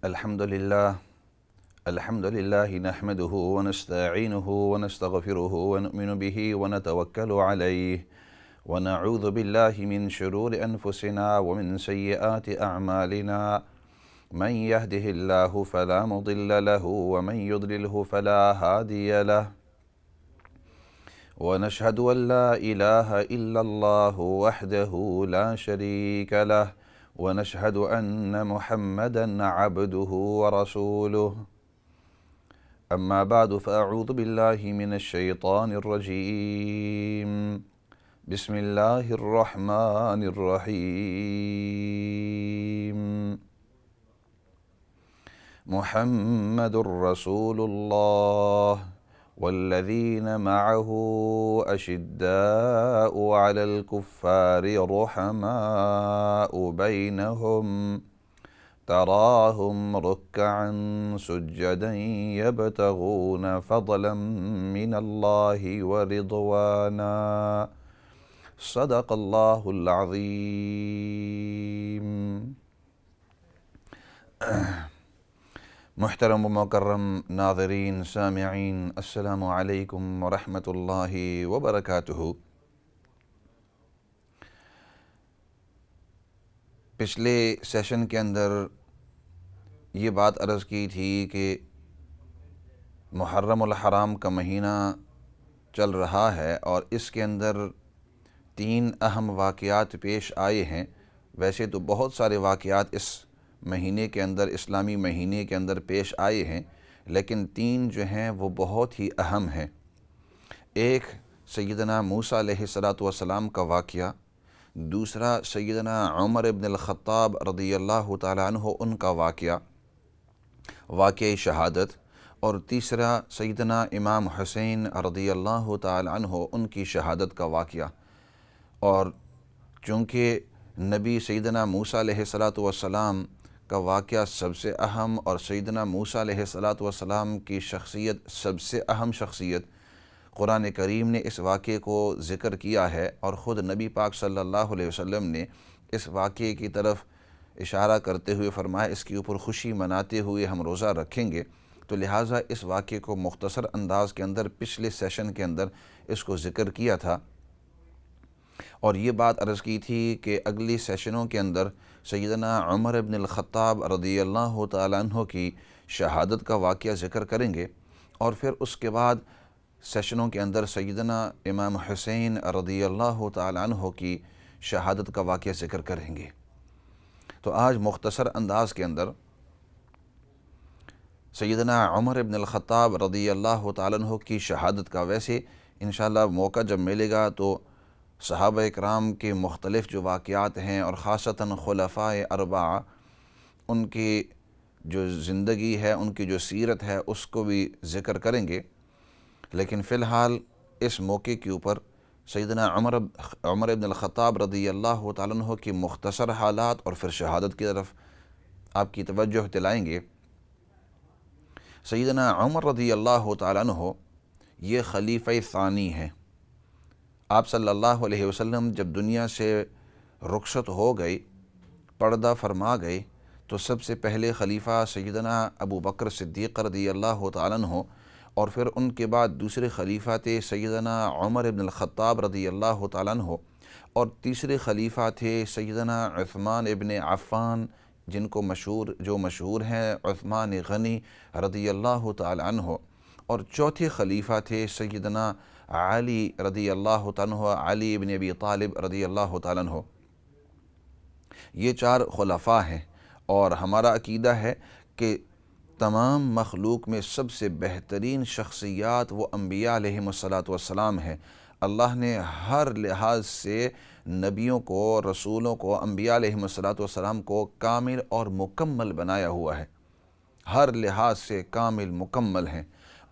الحمد لله نحمده ونستعينه ونستغفره ونؤمن به ونتوكل عليه ونعوذ بالله من شرور أنفسنا ومن سيئات أعمالنا من يهده الله فلا مضل له ومن يضلله فلا هادي له ونشهد أن لا إله إلا الله وحده لا شريك له ونشهد أن محمدًا عبده ورسوله أما بعد فأعوذ بالله من الشيطان الرجيم بسم الله الرحمن الرحيم محمد رسول الله والذين معه أشداء على الكفار رحماء بينهم تراهم ركعا سجدا يبتغون فضلا من الله ورضوانا صدق الله العظيم۔ محترم و مکرم ناظرین سامعین، السلام علیکم ورحمۃ اللہ وبرکاتہ۔ پچھلے سیشن کے اندر یہ بات عرض کی تھی کہ محرم الحرام کا مہینہ چل رہا ہے اور اس کے اندر 3 اہم واقعات پیش آئے ہیں۔ ویسے تو بہت سارے واقعات اس مہینے کے اندر، اسلامی مہینے کے اندر پیش آئے ہیں، لیکن 3 جو ہیں وہ بہت ہی اہم ہیں۔ ایک سیدنا موسیٰ علیہ السلام کا واقعہ، دوسرا سیدنا عمر ابن الخطاب رضی اللہ تعالیٰ عنہ ان کا واقعہ شہادت، اور تیسرا سیدنا امام حسین رضی اللہ تعالیٰ عنہ ان کی شہادت کا واقعہ۔ اور چونکہ نبی سیدنا موسیٰ علیہ السلام کا واقعہ سب سے اہم اور سیدنا موسیٰ علیہ السلام کی شخصیت سب سے اہم شخصیت، قرآن کریم نے اس واقعے کو ذکر کیا ہے اور خود نبی پاک صلی اللہ علیہ وسلم نے اس واقعے کی طرف اشارہ کرتے ہوئے فرمایا اس کے اوپر خوشی مناتے ہوئے ہم روزہ رکھیں گے، تو لہٰذا اس واقعے کو مختصر انداز کے اندر پچھلے سیشن کے اندر اس کو ذکر کیا تھا، اور یہ بات عرض کی تھی کہ اگلی سیشنوں کے اندر سیدنا عمر ابن الخطاب رضی اللہ تعالیٰ عنہ کی شہادت کا واقعہ ذکر کریں گے، اور پھر اس کے بعد سیشنوں کے اندر سیدنا امام حسین رضی اللہ تعالیٰ عنہ کی شہادت کا واقعہ ذکر کریں گے۔ تو آج مختصر انداز کے اندر سیدنا عمر ابن الخطاب رضی اللہ تعالیٰ عنہ کی شہادت کا، ویسے انشاءاللہ موقع جب ملے گا تو صحابہ اکرام کے مختلف جو واقعات ہیں اور خاصتاً خلفائے اربعہ، ان کی جو زندگی ہے، ان کی جو سیرت ہے، اس کو بھی ذکر کریں گے، لیکن فی الحال اس موقع کے اوپر سیدنا عمر ابن الخطاب رضی اللہ تعالیٰ عنہ کی مختصر حالات اور پھر شہادت کی طرف آپ کی توجہ دلائیں گے۔ سیدنا عمر رضی اللہ تعالیٰ عنہ یہ خلیفہ ثانی ہیں۔ آپ صلی اللہ علیہ وسلم جب دنیا سے رخصت ہو گئی، پردہ فرما گئی، تو سب سے پہلے خلیفہ سیدنا ابو بکر صدیق رضی اللہ تعالیٰ عنہ، اور پھر ان کے بعد دوسرے خلیفہ تھے سیدنا عمر ابن الخطاب رضی اللہ تعالیٰ عنہ، اور تیسرے خلیفہ تھے سیدنا عثمان ابن عفان، جو مشہور ہیں عثمان غنی رضی اللہ تعالیٰ عنہ، اور چوتھے خلیفہ تھے سیدنا علی رضی اللہ تعالیٰ عنہ، علی ابن ابی طالب رضی اللہ تعالیٰ عنہ۔ یہ 4 خلفاء ہیں، اور ہمارا عقیدہ ہے کہ تمام مخلوق میں سب سے بہترین شخصیات وہ انبیاء علیہم السلام ہیں۔ اللہ نے ہر لحاظ سے نبیوں کو، رسولوں کو، انبیاء علیہم السلام کو کامل اور مکمل بنایا ہوا ہے، ہر لحاظ سے کامل مکمل ہیں۔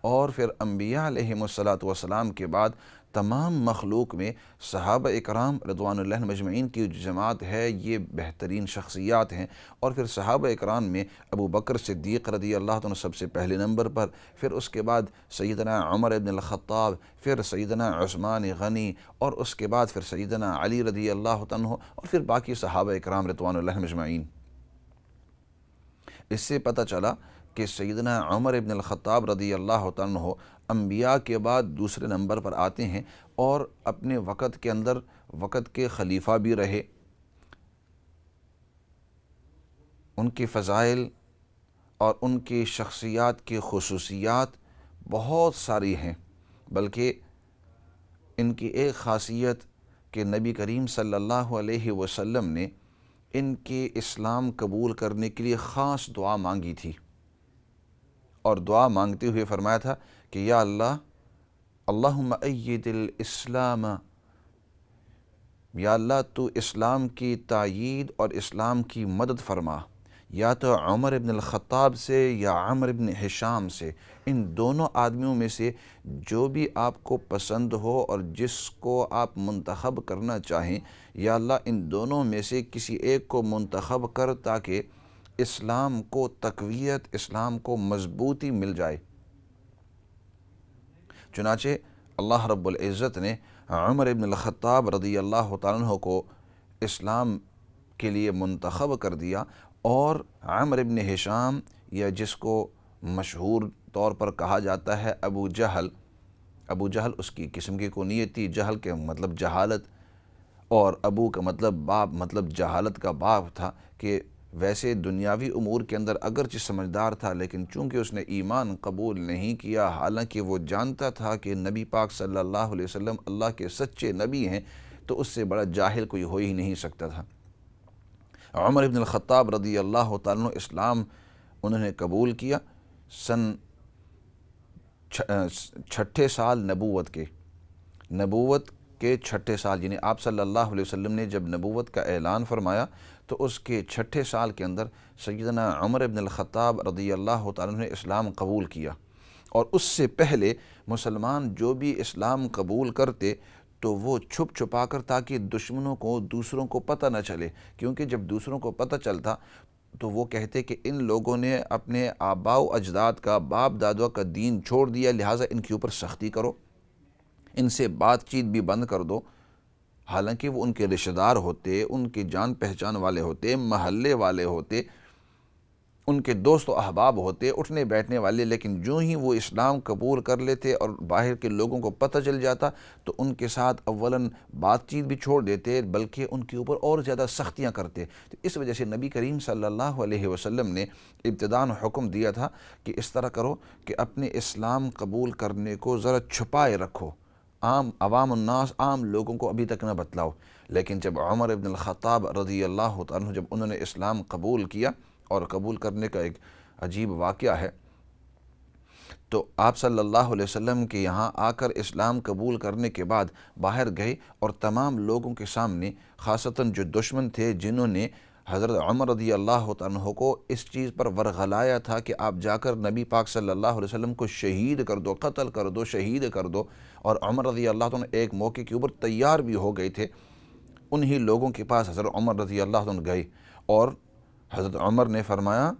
اور پھر انبیاء علیہم السلام کے بعد تمام مخلوق میں صحابہ اکرام رضوان اللہ مجمعین کی جو جماعت ہے یہ بہترین شخصیات ہیں، اور پھر صحابہ اکرام میں ابو بکر صدیق رضی اللہ عنہ سب سے پہلے نمبر پر، پھر اس کے بعد سیدنا عمر ابن الخطاب، پھر سیدنا عثمان غنی، اور اس کے بعد پھر سیدنا علی رضی اللہ عنہ، اور پھر باقی صحابہ اکرام رضوان اللہ مجمعین۔ اس سے پتہ چلا کہ سیدنا عمر ابن الخطاب رضی اللہ تعالیٰ عنہ انبیاء کے بعد دوسرے نمبر پر آتے ہیں، اور اپنے وقت کے اندر وقت کے خلیفہ بھی رہے۔ ان کے فضائل اور ان کی شخصیات کی خصوصیات بہت ساری ہیں، بلکہ ان کی ایک خاصیت کہ نبی کریم صلی اللہ علیہ وسلم نے ان کے اسلام قبول کرنے کے لیے خاص دعا مانگی تھی، اور دعا مانگتے ہوئے فرمایا تھا کہ یا اللہ، اللہم اید الاسلام، یا اللہ تو اسلام کی تائید اور اسلام کی مدد فرما، یا تو عمر ابن الخطاب سے یا عمر ابن ہشام سے، ان دونوں آدمیوں میں سے جو بھی آپ کو پسند ہو اور جس کو آپ منتخب کرنا چاہیں، یا اللہ ان دونوں میں سے کسی ایک کو منتخب کر تاکہ اسلام کو تقویت، اسلام کو مضبوطی مل جائے۔ چنانچہ اللہ رب العزت نے عمر ابن الخطاب رضی اللہ تعالیٰ عنہ کو اسلام کے لیے منتخب کر دیا، اور عمر ابن ہشام، یا جس کو مشہور طور پر کہا جاتا ہے ابو جہل، ابو جہل اس کی قسم کی کنیت تھی، جہل کے مطلب جہالت، اور ابو کا مطلب باپ، مطلب جہالت کا باپ تھا، کہ ویسے دنیاوی امور کے اندر اگرچہ سمجھدار تھا، لیکن چونکہ اس نے ایمان قبول نہیں کیا، حالانکہ وہ جانتا تھا کہ نبی پاک صلی اللہ علیہ وسلم اللہ کے سچے نبی ہیں، تو اس سے بڑا جاہل کوئی ہو ہی نہیں سکتا تھا۔ عمر ابن الخطاب رضی اللہ تعالیٰ عنہ اسلام انہوں نے قبول کیا سن 6 سال نبوت کے 6 سال، یعنی آپ صلی اللہ علیہ وسلم نے جب نبوت کا اعلان فرمایا تو اس کے 6 سال کے اندر سیدنا عمر ابن الخطاب رضی اللہ تعالیٰ عنہ نے اسلام قبول کیا۔ اور اس سے پہلے مسلمان جو بھی اسلام قبول کرتے تو وہ چھپ چھپا کر، تاکہ دشمنوں کو، دوسروں کو پتہ نہ چلے، کیونکہ جب دوسروں کو پتہ چلتا تو وہ کہتے کہ ان لوگوں نے اپنے آباء و اجداد کا، باپ دادوں کا دین چھوڑ دیا، لہٰذا ان کے اوپر سختی کرو، ان سے بات چیت بھی بند کر دو۔ حالانکہ وہ ان کے رشتہ دار ہوتے، ان کی جان پہچان والے ہوتے، محلے والے ہوتے، ان کے دوست و احباب ہوتے، اٹھنے بیٹھنے والے، لیکن جو ہی وہ اسلام قبول کر لیتے اور باہر کے لوگوں کو پتہ چل جاتا تو ان کے ساتھ اولاً بات چیت بھی چھوڑ دیتے، بلکہ ان کے اوپر اور زیادہ سختیاں کرتے۔ تو اس وجہ سے نبی کریم صلی اللہ علیہ وسلم نے ابتداءً حکم دیا تھا کہ اس طرح کرو کہ اپنے اسلام قبول کرنے کو ذرا چھپائے رکھو، عوام الناس، عام لوگوں کو ابھی تک نہ بتلاؤ۔ لیکن جب عمر ابن الخطاب رضی اللہ عنہ جب انہوں نے اسلام قبول کیا، اور قبول کرنے کا ایک عجیب واقعہ ہے، تو آپ صلی اللہ علیہ وسلم کے یہاں آ کر اسلام قبول کرنے کے بعد باہر گئے، اور تمام لوگوں کے سامنے، خاصتاً جو دشمن تھے جنہوں نے حضرت عمر رضی اللہ عنہ کو اس چیز پر ورغلایا تھا کہ آپ جا کر نبی پاک صلی اللہ علیہ وسلم کو شہید کر دو، قتل کر دو، شہید کر دو، اور عمر رضی اللہ عنہ ایک موقع کے اوپر تیار بھی ہو گئے تھے، انہی لوگوں کے پاس حضرت عمر رضی اللہ عنہ گئے، اور حضرت عمر نے فرمایا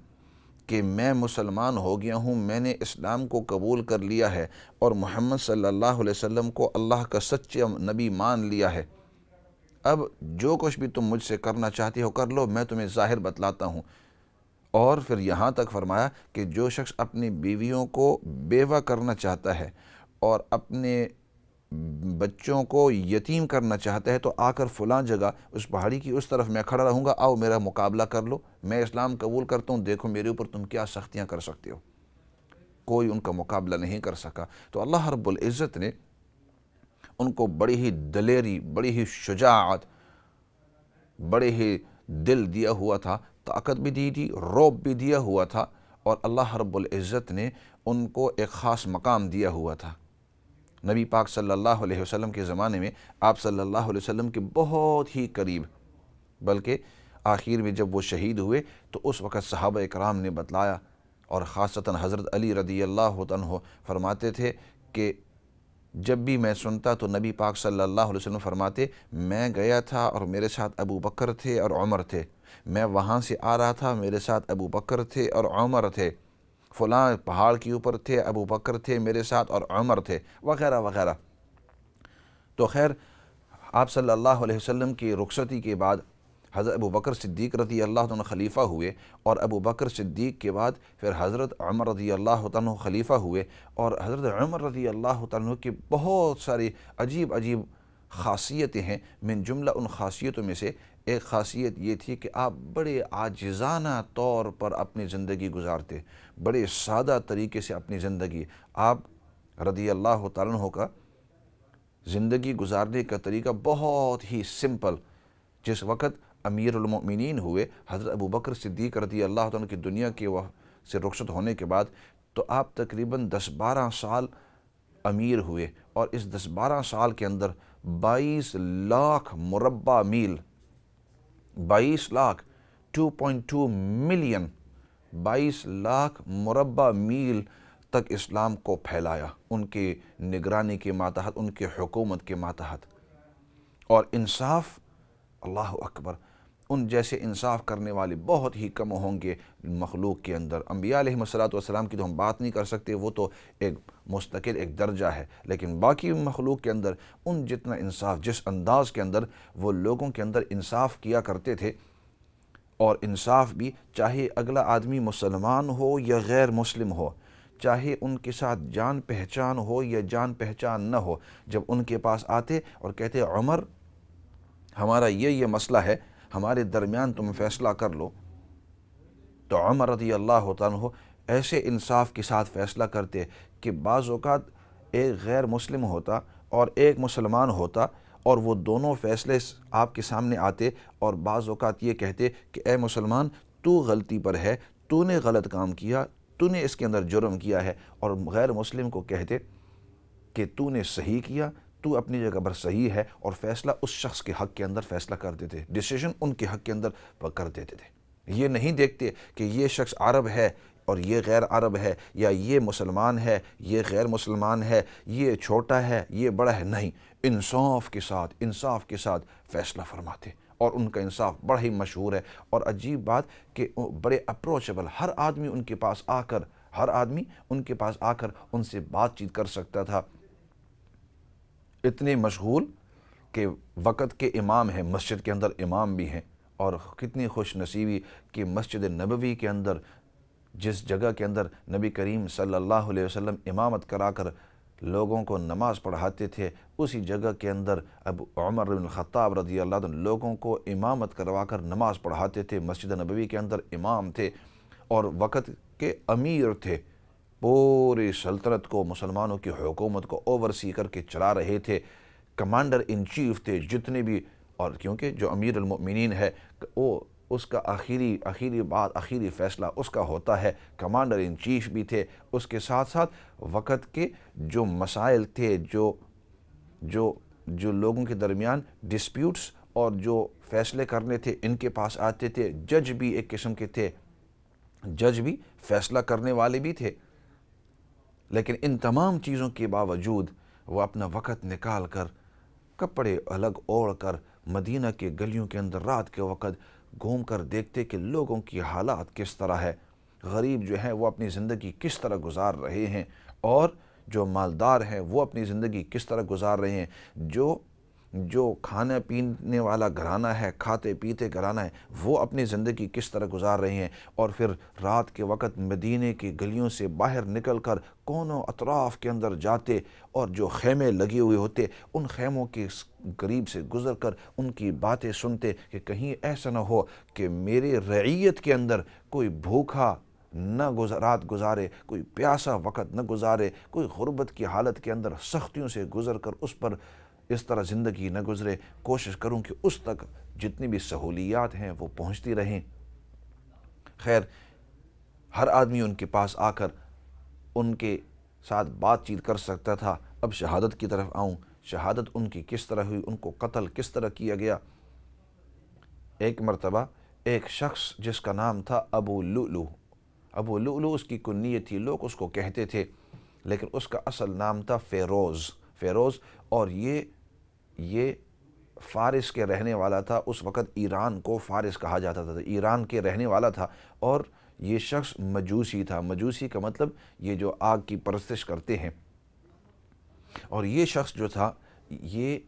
کہ میں مسلمان ہو گیا ہوں، میں نے اسلام کو قبول کر لیا ہے، اور محمد صلی اللہ علیہ وسلم کو اللہ کا سچا نبی مان لیا ہے، اب جو کچھ بھی تم مجھ سے کرنا چاہتے ہو کر لو، میں تمہیں ظاہر بتلاتا ہوں۔ اور پھر یہاں تک فرمایا کہ جو شخص اپنی بیویوں کو بیوہ کرنا چاہتا ہے اور اپنے بچوں کو یتیم کرنا چاہتا ہے تو آ کر فلاں جگہ اس پہاڑی کی اس طرف میں کھڑا رہوں گا، آؤ میرا مقابلہ کر لو، میں اسلام قبول کرتا ہوں، دیکھو میرے اوپر تم کیا سختیاں کر سکتے ہو۔ کوئی ان کا مقابلہ نہیں کر سکا۔ تو اللہ رب العزت نے ان کو بڑی ہی دلیری، بڑی ہی شجاعت، بڑے ہی دل دیا ہوا تھا، طاقت بھی دی تھی، رعب بھی دیا ہوا تھا، اور اللہ رب العزت نے ان کو ایک خاص مقام دیا ہوا تھا۔ نبی پاک صلی اللہ علیہ وسلم کے زمانے میں آپ صلی اللہ علیہ وسلم کے بہت ہی قریب، بلکہ آخر میں جب وہ شہید ہوئے تو اس وقت صحابہ اکرام نے بتلایا، اور خاصتاً حضرت علی رضی اللہ عنہ فرماتے تھے کہ جب بھی میں سنتا تو نبی پاک صلی اللہ علیہ وسلم فرماتے، میں گیا تھا اور میرے ساتھ ابو بکر تھے اور عمر تھے، میں وہاں سے آ رہا تھا، میرے ساتھ ابو بکر تھے اور عمر تھے، فلاں پہاڑ کے اوپر تھے، ابو بکر تھے میرے ساتھ اور عمر تھے، وغیرہ وغیرہ۔ تو خیر، آپ صلی اللہ علیہ وسلم کی رخصتی کے بعد حضرت ابو بکر صدیق رضی اللہ عنہ خلیفہ ہوئے، اور ابو بکر صدیق کے بعد پھر حضرت عمر رضی اللہ عنہ خلیفہ ہوئے، اور حضرت عمر رضی اللہ عنہ کی بہت ساری عجیب عجیب خاصیتیں ہیں۔ من جملہ ان خاصیتوں میں سے ایک خاصیت یہ تھی کہ آپ بڑے عاجزانہ طور پر اپنی زندگی گزارتے، بڑے سادہ طریقے سے اپنی زندگی، آپ رضی اللہ تعالیٰ عنہ کا زندگی گزارنے کا طریقہ بہت ہی سمپل۔ جس وقت امیر المؤمنین ہوئے حضرت ابو بکر صدیق رضی اللہ عنہ کی دنیا کے سے رخصت ہونے کے بعد، تو آپ تقریباً 10-12 سال امیر ہوئے، اور اس 10-12 سال کے اندر 22 لاکھ مربع میل، 22 لاکھ 2.2 ملین 22 لاکھ مربع میل تک اسلام کو پھیلایا، ان کی نگرانی کے ماتحت، ان کی حکومت کے ماتحت۔ اور انصاف، اللہ اکبر، ان جیسے انصاف کرنے والے بہت ہی کم ہوں گے مخلوق کے اندر۔ انبیاء علیہ السلام کی تو ہم بات نہیں کر سکتے، وہ تو ایک مستقل ایک درجہ ہے، لیکن باقی مخلوق کے اندر ان جتنا انصاف، جس انداز کے اندر وہ لوگوں کے اندر انصاف کیا کرتے تھے، اور انصاف بھی چاہے اگلا آدمی مسلمان ہو یا غیر مسلم ہو، چاہے ان کے ساتھ جان پہچان ہو یا جان پہچان نہ ہو، جب ان کے پاس آتے اور کہتے عمر ہمارا یہ مسئلہ ہے، ہمارے درمیان تم فیصلہ کر لو، تو عمر رضی اللہ عنہ ایسے انصاف کے ساتھ فیصلہ کرتے کہ بعض اوقات ایک غیر مسلم ہوتا اور ایک مسلمان ہوتا، اور وہ دونوں فیصلے آپ کے سامنے آتے، اور بعض اوقات یہ کہتے کہ اے مسلمان تو غلطی پر ہے، تو نے غلط کام کیا، تو نے اس کے اندر جرم کیا ہے، اور غیر مسلم کو کہتے کہ تو نے صحیح کیا، تو اپنی جگہ پر صحیح ہے، اور فیصلہ اس شخص کے حق کے اندر فیصلہ کر دیتے، ڈیسیژن ان کے حق کے اندر کر دیتے تھے۔ یہ نہیں دیکھتے کہ یہ شخص عرب ہے اور یہ غیر عرب ہے، یا یہ مسلمان ہے یہ غیر مسلمان ہے، یہ چھوٹا ہے یہ بڑا ہے، نہیں، انصاف کے ساتھ فیصلہ فرماتے، اور ان کا انصاف بڑا ہی مشہور ہے۔ اور عجیب بات کہ بڑے اپروچیبل، ہر آدمی ان کے پاس آ کر ان سے بات چیت کر سکتا تھا۔ اتنے مشغول کہ وقت کے امام ہیں، مسجد کے اندر امام بھی ہیں، اور کتنی خوش نصیبی کہ مسجد نبوی کے اندر، جس جگہ کے اندر نبی کریم صلی اللہ علیہ وسلم امامت کرا کر لوگوں کو نماز پڑھاتے تھے، اسی جگہ کے اندر اب عمر بن الخطاب رضی اللہ عنہ لوگوں کو امامت کروا کر نماز پڑھاتے تھے، مسجد نبوی کے اندر امام تھے، اور وقت کے امیر تھے، پوری سلطنت کو، مسلمانوں کی حکومت کو اوورسی کر کے چلا رہے تھے، کمانڈر ان چیف تھے جتنے بھی، اور کیونکہ جو امیر المؤمنین ہے وہ اس کا آخری فیصلہ اس کا ہوتا ہے، کمانڈر ان چیف بھی تھے۔ اس کے ساتھ ساتھ وقت کے جو مسائل تھے، جو لوگوں کے درمیان ڈسپیوٹس اور جو فیصلے کرنے تھے، ان کے پاس آتے تھے۔ جج بھی ایک قسم کے تھے، جج بھی فیصلہ کرنے والے بھی تھے، لیکن ان تمام چیزوں کے باوجود وہ اپنا وقت نکال کر، کپڑے الگ اوڑھ کر، مدینہ کے گلیوں کے اندر رات کے وقت گھوم کر دیکھتے کہ لوگوں کی حالات کس طرح ہے، غریب جو ہیں وہ اپنی زندگی کس طرح گزار رہے ہیں، اور جو مالدار ہیں وہ اپنی زندگی کس طرح گزار رہے ہیں، جو کھانے پینے والا گھرانہ ہے، کھاتے پیتے گھرانہ ہے، وہ اپنی زندگی کس طرح گزار رہے ہیں، اور پھر رات کے وقت مدینے کی گلیوں سے باہر نکل کر کونوں اطراف کے اندر جاتے، اور جو خیمے لگے ہوئے ہوتے ان خیموں کے قریب سے گزر کر ان کی باتیں سنتے کہ کہیں ایسا نہ ہو کہ میرے رعیت کے اندر کوئی بھوکا نہ رات گزارے، کوئی پیاسا وقت نہ گزارے، کوئی غربت کی حالت کے اندر سختیوں سے گزر کر اس پر اس طرح زندگی نہ گزرے۔ کوشش کروں کہ اس تک جتنی بھی سہولیات ہیں وہ پہنچتی رہیں۔ خیر، ہر آدمی ان کے پاس آ کر ان کے ساتھ بات چیت کر سکتا تھا۔ اب شہادت کی طرف آؤں، شہادت ان کی کس طرح ہوئی، ان کو قتل کس طرح کیا گیا۔ ایک مرتبہ ایک شخص جس کا نام تھا ابو لؤلؤ اس کی کنیت تھی، لوگ اس کو کہتے تھے، لیکن اس کا اصل نام تھا فیروز، اور یہ فارس کے رہنے والا تھا۔ اس وقت ایران کو فارس کہا جاتا تھا، ایران کے رہنے والا تھا، اور یہ شخص مجوسی تھا۔ مجوسی کا مطلب یہ جو آگ کی پرستش کرتے ہیں، اور یہ شخص جو تھا یہ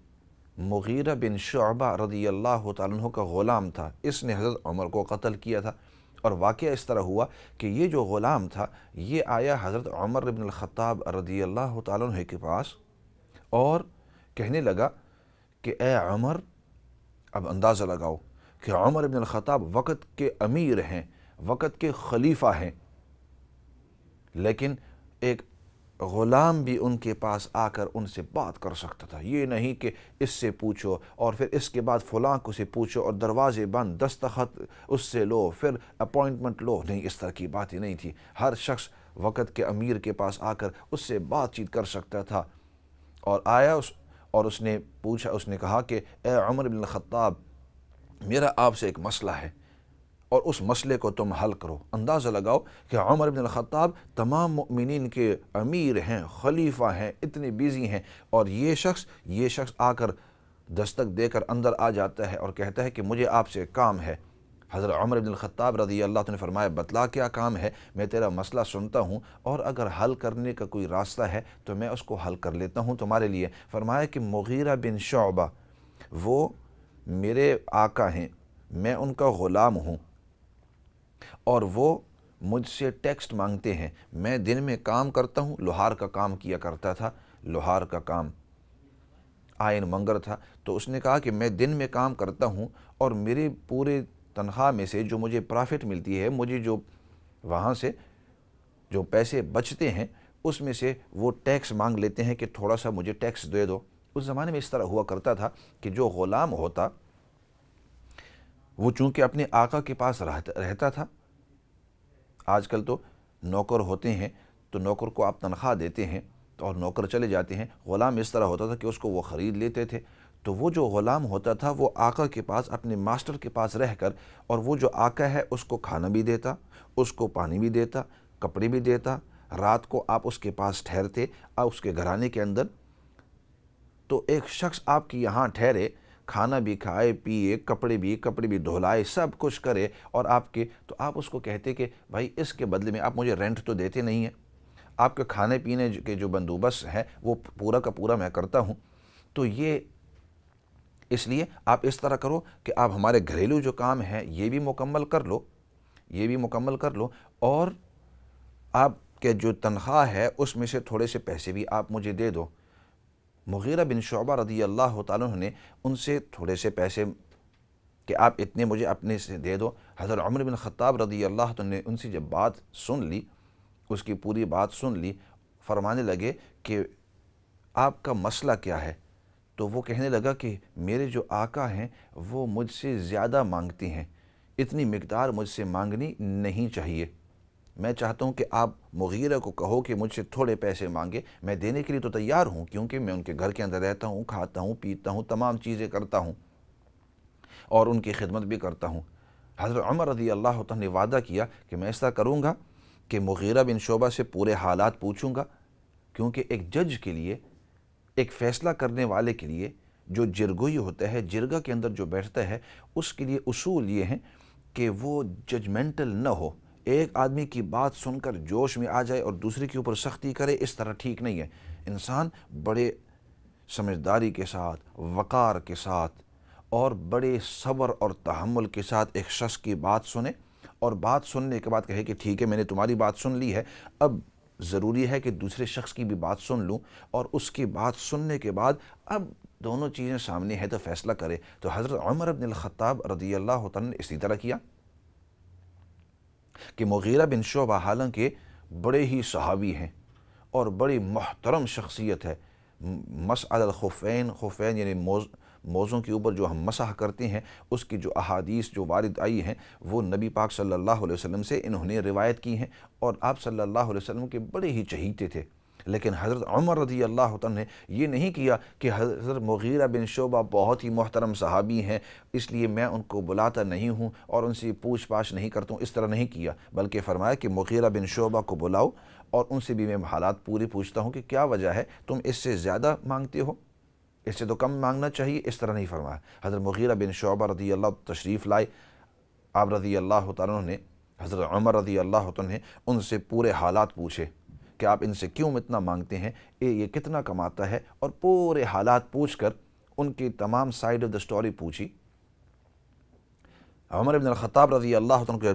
مغیرہ بن شعبہ رضی اللہ تعالیٰ عنہ کا غلام تھا، اس نے حضرت عمر کو قتل کیا تھا۔ اور واقعہ اس طرح ہوا کہ یہ جو غلام تھا یہ آیا حضرت عمر بن الخطاب رضی اللہ تعالیٰ عنہ کے پاس اور کہنے لگا کہ اے عمر، اب اندازہ لگاؤ کہ عمر بن الخطاب وقت کے امیر ہیں، وقت کے خلیفہ ہیں، لیکن ایک غلام بھی ان کے پاس آ کر ان سے بات کر سکتا تھا۔ یہ نہیں کہ اس سے پوچھو اور پھر اس کے بعد فلاں کو سے پوچھو اور دروازے بند، دستخط اس سے لو، پھر اپوائنٹمنٹ لو، نہیں، اس طرح کی بات ہی نہیں تھی۔ ہر شخص وقت کے امیر کے پاس آ کر اس سے بات چیت کر سکتا تھا۔ اور آیا اور اس نے پوچھا، اس نے کہا کہ اے عمر بن الخطاب، میرا آپ سے ایک مسئلہ ہے اور اس مسئلے کو تم حل کرو۔ اندازہ لگاؤ کہ عمر بن الخطاب تمام مؤمنین کے امیر ہیں، خلیفہ ہیں، اتنے بیزی ہیں، اور یہ شخص آ کر دستک دے کر اندر آ جاتا ہے اور کہتا ہے کہ مجھے آپ سے کام ہے۔ حضرت عمر بن الخطاب رضی اللہ عنہ نے فرمایا، بتلا کیا کام ہے، میں تیرا مسئلہ سنتا ہوں اور اگر حل کرنے کا کوئی راستہ ہے تو میں اس کو حل کر لیتا ہوں تمہارے لیے۔ فرمایا کہ مغیرہ بن شعبہ وہ میرے آقا ہیں، میں ان کا غلام ہوں، اور وہ مجھ سے ٹیکسٹ مانگتے ہیں۔ میں دن میں کام کرتا ہوں، لوہار کا کام کیا کرتا تھا، لوہار کا کام آئین منگر تھا، تو اس نے کہا کہ میں دن میں کام کرتا ہوں اور میرے پورے تنخواہ میں سے جو مجھے پرافٹ ملتی ہے، مجھے جو وہاں سے جو پیسے بچتے ہیں اس میں سے وہ ٹیکس مانگ لیتے ہیں کہ تھوڑا سا مجھے ٹیکس دے دو۔ اس زمانے میں اس طرح ہوا کرتا تھا کہ جو غلام ہوتا وہ چونکہ اپنے آقا کے پاس رہتا تھا، آج کل تو نوکر ہوتے ہیں تو نوکر کو آپ تنخواہ دیتے ہیں اور نوکر چلے جاتے ہیں، غلام اس طرح ہوتا تھا کہ اس کو وہ خرید لیتے تھے۔ تو وہ جو غلام ہوتا تھا وہ آقا کے پاس، اپنے ماسٹر کے پاس رہ کر، اور وہ جو آقا ہے اس کو کھانا بھی دیتا، اس کو پانی بھی دیتا، کپڑے بھی دیتا، رات کو آپ اس کے پاس ٹھہرتے، آپ اس کے گھرانے کے اندر۔ تو ایک شخص آپ کی یہاں ٹھہرے، کھانا بھی کھائے پیے، کپڑے بھی دھلائے، سب کچھ کرے، اور تو آپ اس کو کہتے کہ بھائی اس کے بدلے میں آپ مجھے رینٹ تو دیتے نہیں ہیں، آپ کے کھانے پینے کے جو بندوبست ہے وہ پورا کا پورا میں کرتا ہوں، تو یہ اس لیے آپ اس طرح کرو کہ آپ ہمارے گھریلو جو کام ہے یہ بھی مکمل کر لو، اور آپ کے جو تنخواہ ہے اس میں سے تھوڑے سے پیسے بھی آپ مجھے دے دو۔ مغیرہ بن شعبہ رضی اللہ تعالیٰ عنہ نے ان سے تھوڑے سے پیسے کہ آپ اتنے مجھے اپنے سے دے دو۔ حضرت عمر بن خطاب رضی اللہ عنہ نے ان سے جب بات سن لی، اس کی پوری بات سن لی، فرمانے لگے کہ آپ کا مسئلہ کیا ہے؟ تو وہ کہنے لگا کہ میرے جو آقا ہیں وہ مجھ سے زیادہ مانگتے ہیں، اتنی مقدار مجھ سے مانگنی نہیں چاہیے، میں چاہتا ہوں کہ آپ مغیرہ کو کہو کہ مجھ سے تھوڑے پیسے مانگے، میں دینے کے لیے تو تیار ہوں، کیونکہ میں ان کے گھر کے اندر رہتا ہوں، کھاتا ہوں، پیتا ہوں، تمام چیزیں کرتا ہوں اور ان کی خدمت بھی کرتا ہوں۔ حضرت عمر رضی اللہ عنہ نے وعدہ کیا کہ میں ایسا کروں گا کہ مغیرہ بن شعبہ سے پورے حالات پوچھوں گا، کیونکہ ایک جج کے لیے، ایک فیصلہ کرنے والے کے لیے جو جرگوئی ہوتا ہے، جرگہ کے اندر جو بیٹھتا ہے، اس کے لیے اصول یہ ہیں کہ وہ ججمنٹل نہ ہو، ایک آدمی کی بات سن کر جوش میں آ جائے اور دوسرے کے اوپر سختی کرے، اس طرح ٹھیک نہیں ہے۔ انسان بڑے سمجھداری کے ساتھ، وقار کے ساتھ اور بڑے صبر اور تحمل کے ساتھ ایک شخص کی بات سنے، اور بات سننے کے بعد کہے کہ ٹھیک ہے میں نے تمہاری بات سن لی ہے، اب ضروری ہے کہ دوسرے شخص کی بھی بات سن لوں، اور اس کی بات سننے کے بعد اب دونوں چیزیں سامنے ہیں تو فیصلہ کرے۔ تو حضرت عمر بن الخطاب رضی اللہ عنہ نے اسی طرح کیا کہ مغیرہ بن شعبہ حالانکہ بڑے ہی صحابی ہیں اور بڑی محترم شخصیت ہے، مسعد الخفین، خفین یعنی موزوں کے اوپر جو ہم مسح کرتے ہیں، اس کی جو احادیث جو وارد آئی ہیں وہ نبی پاک صلی اللہ علیہ وسلم سے انہوں نے روایت کی ہیں، اور آپ صلی اللہ علیہ وسلم کے بڑے ہی چہیتے تھے۔ لیکن حضرت عمر رضی اللہ عنہ نے یہ نہیں کیا کہ حضرت مغیرہ بن شعبہ بہت ہی محترم صحابی ہیں اس لیے میں ان کو بلاتا نہیں ہوں اور ان سے پوچھ پاچھ نہیں کرتا ہوں، اس طرح نہیں کیا، بلکہ فرمایا کہ مغیرہ بن شعبہ کو بلاؤ اور ان سے بھی میں حالات پوری پوچھتا ہوں کہ کیا وجہ ہے تم اس سے زیادہ مانگتے ہو، اس سے تو کم مانگنا چاہیے، اس طرح نہیں فرمایا۔ حضرت مغیرہ بن شعبہ رضی اللہ تشریف لائے، آپ رضی اللہ تعالیٰ نے، حضرت عمر رضی اللہ عنہ نے ان سے پورے حالات پوچھے کہ آپ ان سے کیوں اتنا مانگتے ہیں، یہ کتنا کماتا ہے، اور پورے حالات پوچھ کر ان کی تمام سائڈ آف دا سٹوری پوچھی۔ عمر ابن الخطاب رضی اللہ عنہ کو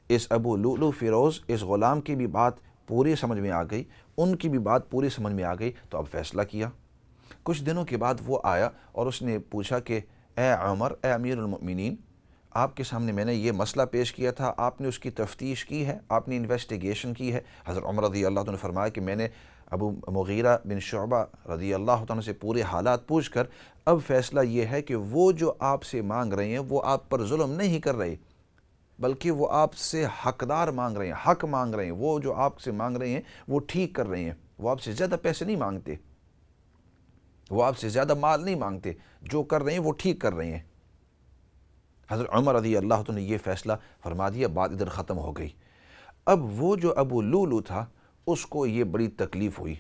اس ابو لؤلؤ فیروز اس غلام کی بھی بات پوری سمجھ میں آ گئی، ان کی بھی بات پوری سمجھ میں آ گئی، تو اب فیصلہ کیا۔ کچھ دنوں کے بعد وہ آیا اور اس نے پوچھا کہ اے عمر، اے امیر المؤمنین، آپ کے سامنے میں نے یہ مسئلہ پیش کیا تھا، آپ نے اس کی تفتیش کی ہے، آپ نے انویسٹیگیشن کی ہے؟ حضرت عمر رضی اللہ عنہ نے فرمایا کہ میں نے ابو مغیرہ بن شعبہ رضی اللہ عنہ سے پورے حالات پوچھ کر اب فیصلہ یہ ہے کہ وہ جو آپ سے مانگ رہے ہیں وہ آپ پر ظلم نہیں کر رہے، بلکہ وہ آپ سے حقدار مانگ رہے ہیں، حق مانگ رہے ہیں، وہ جو آپ سے مانگ رہے ہیں وہ ٹھیک کر رہے ہیں، وہ آپ سے زیادہ پیسے نہیں مانگتے، وہ آپ سے زیادہ مال نہیں مانگتے، جو کر رہے ہیں وہ ٹھیک کر رہے ہیں۔ حضرت عمر رضی اللہ عنہ نے یہ فیصلہ فرما دیا، بات ادھر ختم ہو گئی۔ اب وہ جو ابو لؤلؤ تھا اس کو یہ بڑی تکلیف ہوئی،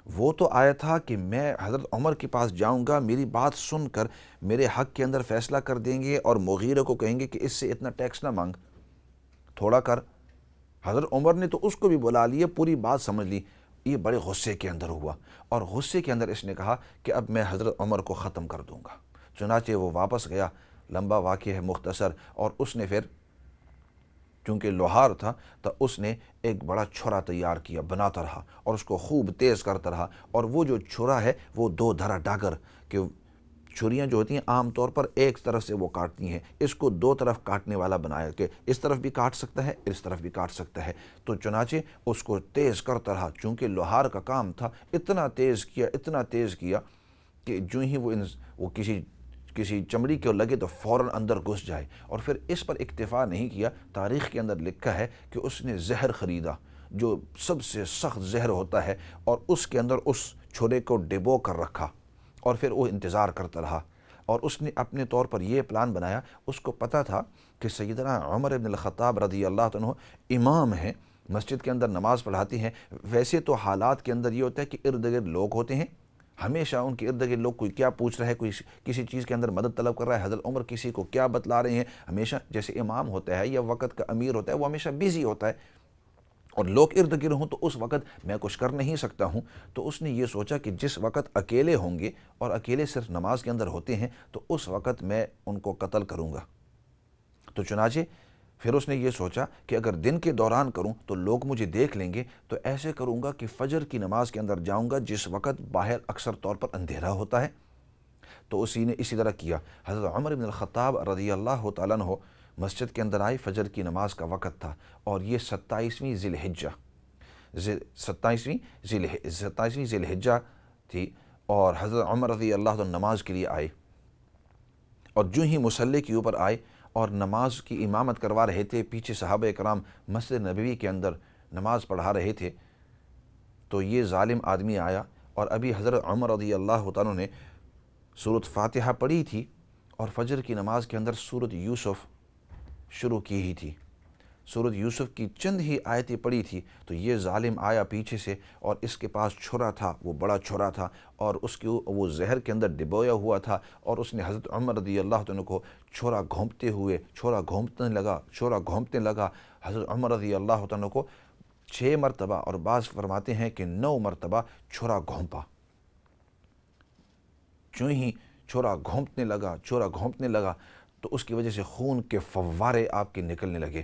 وہ تو آیا تھا کہ میں حضرت عمر کے پاس جاؤں گا، میری بات سن کر میرے حق کے اندر فیصلہ کر دیں گے اور مغیرہ کو کہیں گے کہ اس سے اتنا ٹیکس نہ مانگ، تھوڑا کر۔ حضرت عمر نے تو اس کو بھی بلا لیا، پوری بات سمجھ لی، یہ بڑے غصے کے اندر ہوا اور غصے کے اندر اس نے کہا کہ اب میں حضرت عمر کو ختم کر دوں گا۔ چنانچہ وہ واپس گیا، لمبا واقعہ ہے مختصر، اور اس نے پھر چونکہ لوہار تھا تو اس نے ایک بڑا چھرا تیار کیا، بناتا رہا اور اس کو خوب تیز کرتا رہا، اور وہ جو چھرا ہے وہ دو دھرا ڈاگر، کہ چھریاں جو ہوتی ہیں عام طور پر ایک طرف سے وہ کاٹتی ہیں، اس کو دو طرف کاٹنے والا بنایا کہ اس طرف بھی کاٹ سکتا ہے، اس طرف بھی کاٹ سکتا ہے۔ تو چنانچہ اس کو تیز کرتا رہا، چونکہ لوہار کا کام تھا، اتنا تیز کیا کہ جو ہی وہ کسی چمڑی کو لگے تو فوراً اندر گھس جائے۔ اور پھر اس پر اکتفا نہیں کیا، تاریخ کے اندر لکھا ہے کہ اس نے زہر خریدا، جو سب سے سخت زہر ہوتا ہے، اور اس کے اندر اس چھرے کو ڈبو کر رکھا، اور پھر وہ انتظار کرتا رہا۔ اور اس نے اپنے طور پر یہ پلان بنایا، اس کو پتہ تھا کہ سیدنا عمر بن الخطاب رضی اللہ عنہ امام ہیں، مسجد کے اندر نماز پڑھاتے ہیں، ویسے تو حالات کے اندر یہ ہوتا ہے کہ ارد گرد لوگ ہوتے ہیں، ہمیشہ ان کے ارد گرد لوگ کوئی کیا پوچھ رہا ہے، کوئی کسی چیز کے اندر مدد طلب کر رہا ہے، حضرت عمر کسی کو کیا بتلا رہے ہیں، ہمیشہ جیسے امام ہوتا ہے یا وقت کا امیر ہوتا ہے وہ ہمیشہ بیزی ہوتا ہے، اور لوگ ارد گرد ہوں تو اس وقت میں کچھ کر نہیں سکتا ہوں۔ تو اس نے یہ سوچا کہ جس وقت اکیلے ہوں گے اور اکیلے صرف نماز کے اندر ہوتے ہیں تو اس وقت میں ان کو قتل کروں گا۔ تو چنانچہ پھر اس نے یہ سوچا کہ اگر دن کے دوران کروں تو لوگ مجھے دیکھ لیں گے، تو ایسے کروں گا کہ فجر کی نماز کے اندر جاؤں گا جس وقت باہر اکثر طور پر اندھیرا ہوتا ہے۔ تو اسی طرح کیا۔ حضرت عمر بن الخطاب رضی اللہ تعالیٰ عنہ مسجد کے اندر آئے، فجر کی نماز کا وقت تھا، اور یہ 27ویں ذی الحجہ تھی، اور حضرت عمر رضی اللہ عنہ نماز کے لیے آئے، اور جو ہی مصلی کے اوپر آئے اور نماز کی امامت کروا رہے تھے، پیچھے صحابہ کرام مسجد نبوی کے اندر نماز پڑھا رہے تھے، تو یہ ظالم آدمی آیا، اور ابھی حضرت عمر رضی اللہ عنہ نے سورۃ فاتحہ پڑھی تھی اور فجر کی نماز کے اندر سورۃ یوسف شروع کی ہی تھی، سورۃ یوسف کی چند ہی آیتیں پڑھی تھی، تو یہ ظالم آیا پیچھے سے، اور اس کے پاس چھرا تھا، وہ بڑا چھرا تھا، اور اس کی وہ زہر کے اندر ڈبویا ہوا تھا، اور اس نے حضرت عمر رضی اللہ عنہ کو چھرا گھونپنے لگا حضرت عمر رضی اللہ عنہ کو 6 مرتبہ، اور بعض فرماتے ہیں کہ 9 مرتبہ چھرا گھونپا۔ جو ہی چھرا گھونپنے لگا تو اس کی وجہ سے خون کے فوارے آپ کے نکلنے لگے،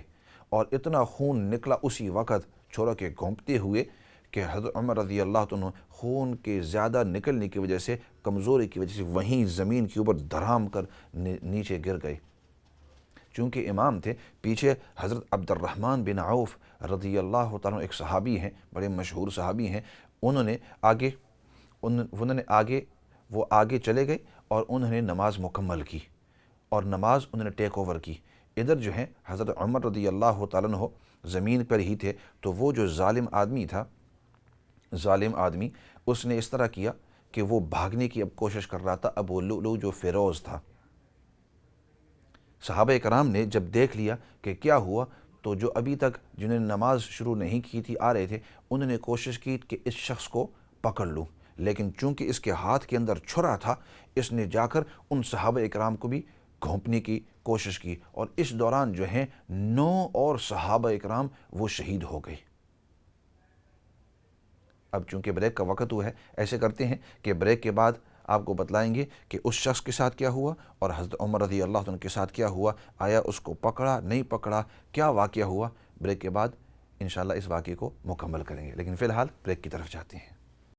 اور اتنا خون نکلا اسی وقت چھرا کے گھونپتے ہوئے کہ حضرت عمر رضی اللہ عنہ خون کے زیادہ نکلنے کی وجہ سے، کمزوری کی وجہ سے وہیں زمین کے اوپر دھڑام کر نیچے گر گئے۔ چونکہ امام تھے، پیچھے حضرت عبد الرحمن بن عوف رضی اللہ عنہ ایک صحابی ہیں، بڑے مشہور صحابی ہیں، انہوں نے آگے چلے گئے اور انہوں نے نماز مکمل کی، اور نماز انہوں نے ٹیک اوور کی۔ ادھر جو ہے حضرت عمر رضی اللہ تعالیٰ عنہ زمین پر ہی تھے، تو وہ جو ظالم آدمی اس نے اس طرح کیا کہ وہ بھاگنے کی اب کوشش کر رہا تھا، ابو لؤلؤ جو فیروز تھا۔ صحابہ کرام نے جب دیکھ لیا کہ کیا ہوا، تو جو ابھی تک جنہوں نے نماز شروع نہیں کی تھی آ رہے تھے، انہوں نے کوشش کی کہ اس شخص کو پکڑ لوں، لیکن چونکہ اس کے ہاتھ کے اندر چھرا تھا، اس نے جا کر ان صحابہ کرام کو بھی گھونپنے کی کوشش کی، اور اس دوران جو ہیں 9 اور صحابہ کرام وہ شہید ہو گئے۔ اب چونکہ بریک کا وقت ہوا ہے، ایسے کرتے ہیں کہ بریک کے بعد آپ کو بتلائیں گے کہ اس شخص کے ساتھ کیا ہوا اور حضرت عمر رضی اللہ عنہ کے ساتھ کیا ہوا، آیا اس کو پکڑا نہیں پکڑا، کیا واقعہ ہوا۔ بریک کے بعد انشاءاللہ اس واقعے کو مکمل کریں گے، لیکن فی الحال بریک کی طرف جاتے ہیں۔